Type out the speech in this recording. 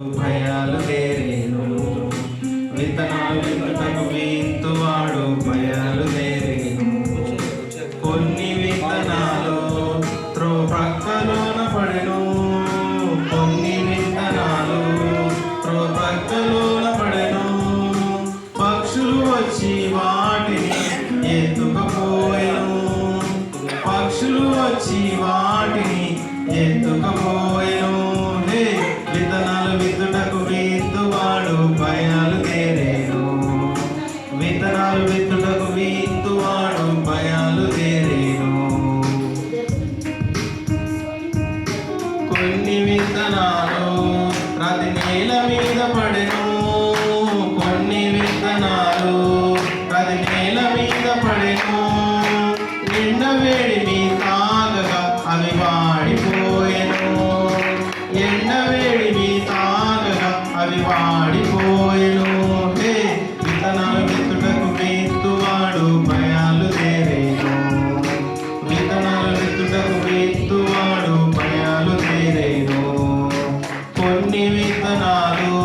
భయాలు తేరేను విత్తనాలు విత్తుటకు విత్తువాడు భయాలు తేరేను. కొన్ని విత్తనాలు ప్రక్కలోన పడెను, కొన్ని విత్తనాలు ప్రక్కలోన పడెను. పక్షులు వచ్చి వాటిని ఎత్తుకపోయెను, పక్షులు వచ్చి వాటిని ఎత్తుకపోయెను. విత్తనాలు విత్తుటకు విత్తువాడు భయాలు తేరేను, విత్తనాలు విత్తుటకు విత్తువాడు భయాలు తేరేను. కొన్ని విత్తనాలు ప్రతి నేల మీద పడెను, కొన్ని విత్తనాలు ప్రతి నేల మీద పడెను. ఎండ వేడిని తాగగా అవి వాడిపోయెను, ఎండ వేడిని తాగగా అవి వాడిపోయెను. విత్తనాలు విత్తుటకు విత్తువాడు భయాలు తేరేను, విత్తనాలు విత్తుటకు విత్తువాడు భయాలు తేరేను. కొన్ని విత్తనాలు